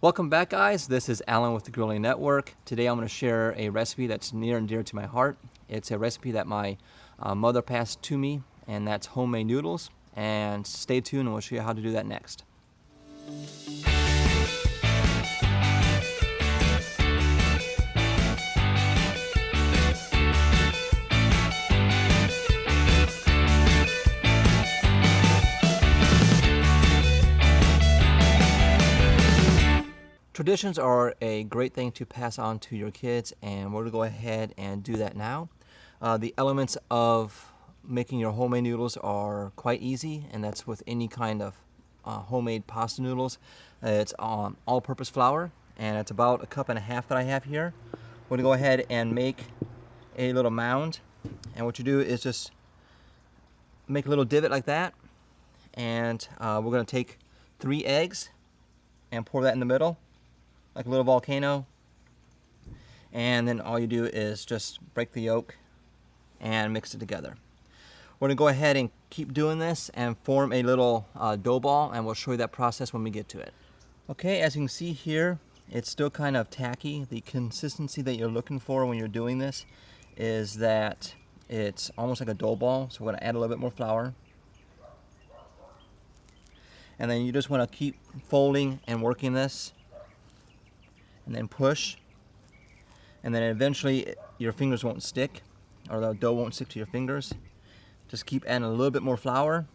Welcome back, guys. This is Alan with the Grilling Network. Today I'm going to share a recipe that's near and dear to my heart. It's a recipe that my mother passed to me, and that's homemade noodles. And stay tuned and we'll show you how to do that next. Traditions are a great thing to pass on to your kids, and we're going to go ahead and do that now. The elements of making your homemade noodles are quite easy, and that's with any kind of homemade pasta noodles. It's all-purpose flour, and it's about 1.5 cups that I have here. We're going to go ahead and make a little mound, and what you do is just make a little divot like that, and we're going to take 3 eggs and pour that in the middle like a little volcano, and then all you do is just break the yolk and mix it together. We're going to go ahead and keep doing this and form a little dough ball, and we'll show you that process when we get to it. Okay, as you can see here, it's still kind of tacky. The consistency that you're looking for when you're doing this is that it's almost like a dough ball, so we're going to add a little bit more flour. And then you just want to keep folding and working this, and then push, and then eventually your fingers won't stick, or the dough won't stick to your fingers. Just keep adding a little bit more flour.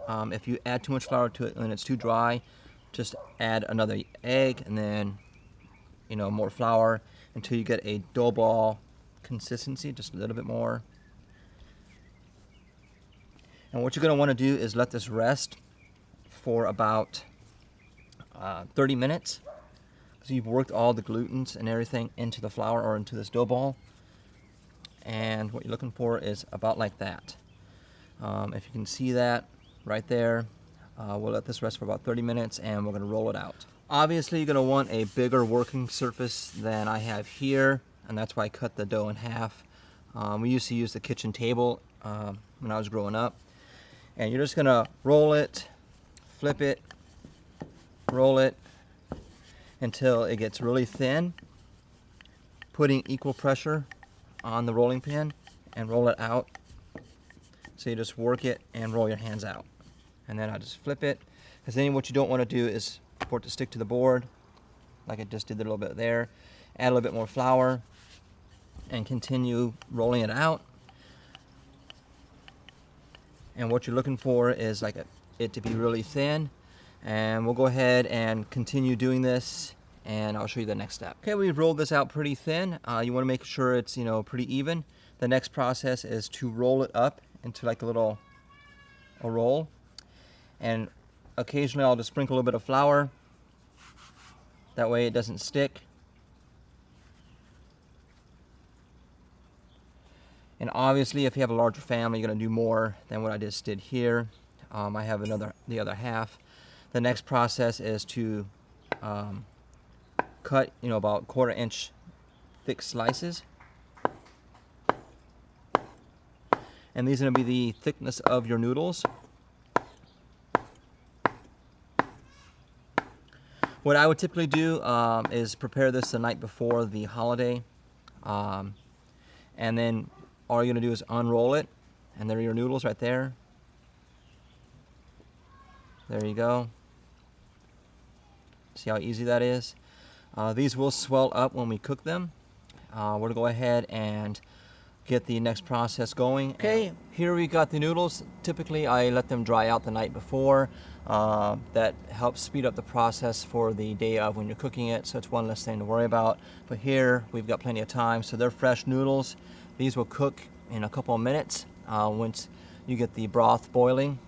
If you add too much flour to it and it's too dry, just add another egg and then more flour until you get a dough ball consistency, just a little bit more. And what you're going to want to do is let this rest for about 30 minutes. So you've worked all the glutens and everything into the flour or into this dough ball, and what you're looking for is about like that. If you can see that right there, we'll let this rest for about 30 minutes and we're going to roll it out. Obviously you're going to want a bigger working surface than I have here, and that's why I cut the dough in half. We used to use the kitchen table when I was growing up, and you're just going to roll it, flip it, roll it until it gets really thin, putting equal pressure on the rolling pin, and roll it out. So you just work it and roll your hands out. And then I just flip it, because then what you don't want to do is for it to stick to the board, like I just did a little bit there. Add a little bit more flour, and continue rolling it out. And what you're looking for is like it to be really thin. And we'll go ahead and continue doing this, and I'll show you the next step. Okay, we've rolled this out pretty thin. You want to make sure it's pretty even. The next process is to roll it up into like a roll, and occasionally I'll just sprinkle a little bit of flour. That way it doesn't stick. And obviously, if you have a larger family, you're going to do more than what I just did here. I have the other half. The next process is to cut, about 1/4 inch thick slices. And these are going to be the thickness of your noodles. What I would typically do is prepare this the night before the holiday. And then all you're going to do is unroll it, and there are your noodles right there. There you go. See how easy that is? These will swell up when we cook them. We're going to go ahead and get the next process going. Okay, here we got the noodles. Typically I let them dry out the night before. That helps speed up the process for the day of when you're cooking it, so it's one less thing to worry about. But here we've got plenty of time, so they're fresh noodles. These will cook in a couple of minutes once you get the broth boiling.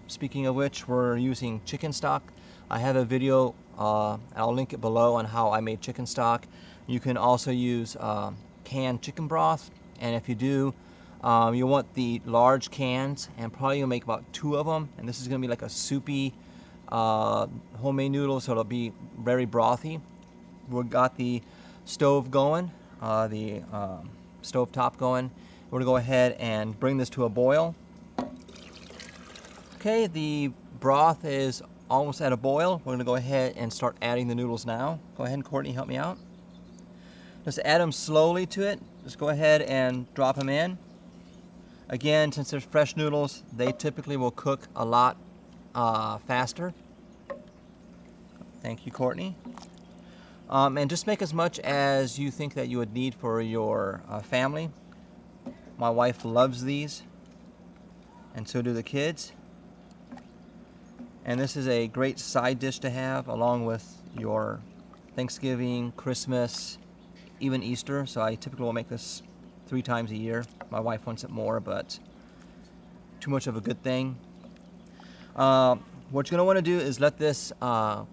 Speaking of which, we're using chicken stock. I have a video, I'll link it below, on how I made chicken stock. You can also use canned chicken broth, and if you do, you want the large cans, and probably you'll make about 2 of them, and this is going to be like a soupy homemade noodle, so it'll be very brothy. We've got the stove going, the stove top going. We're going to go ahead and bring this to a boil. Okay, the broth is almost at a boil. We're gonna go ahead and start adding the noodles now. Go ahead and Courtney, help me out. Just add them slowly to it. Just go ahead and drop them in. Again, since they're fresh noodles, they typically will cook a lot faster. Thank you, Courtney. And just make as much as you think that you would need for your family. My wife loves these, and so do the kids. And this is a great side dish to have along with your Thanksgiving, Christmas, even Easter. So I typically will make this 3 times a year. My wife wants it more, but too much of a good thing. What you're going to want to do is let this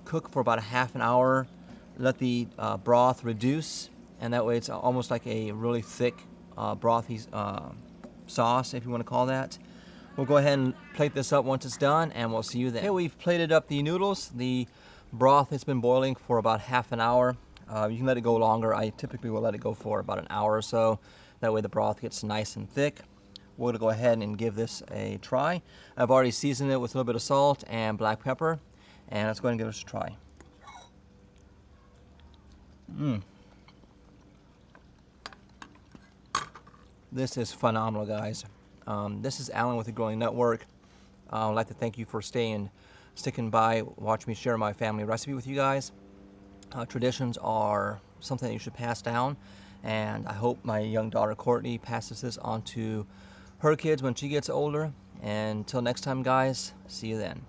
cook for about a half an hour. Let the broth reduce, and that way it's almost like a really thick brothy sauce, if you want to call that. We'll go ahead and plate this up once it's done, and we'll see you then. Okay, we've plated up the noodles. The broth has been boiling for about half an hour. You can let it go longer. I typically will let it go for about an hour or so. That way the broth gets nice and thick. We're going to go ahead and give this a try. I've already seasoned it with a little bit of salt and black pepper, and let's go ahead and give this a try. This is phenomenal, guys. This is Alan with the Growing Network. I'd like to thank you for sticking by, watch me share my family recipe with you guys. Traditions are something that you should pass down, and I hope my young daughter Courtney passes this on to her kids when she gets older. And until next time, guys, see you then.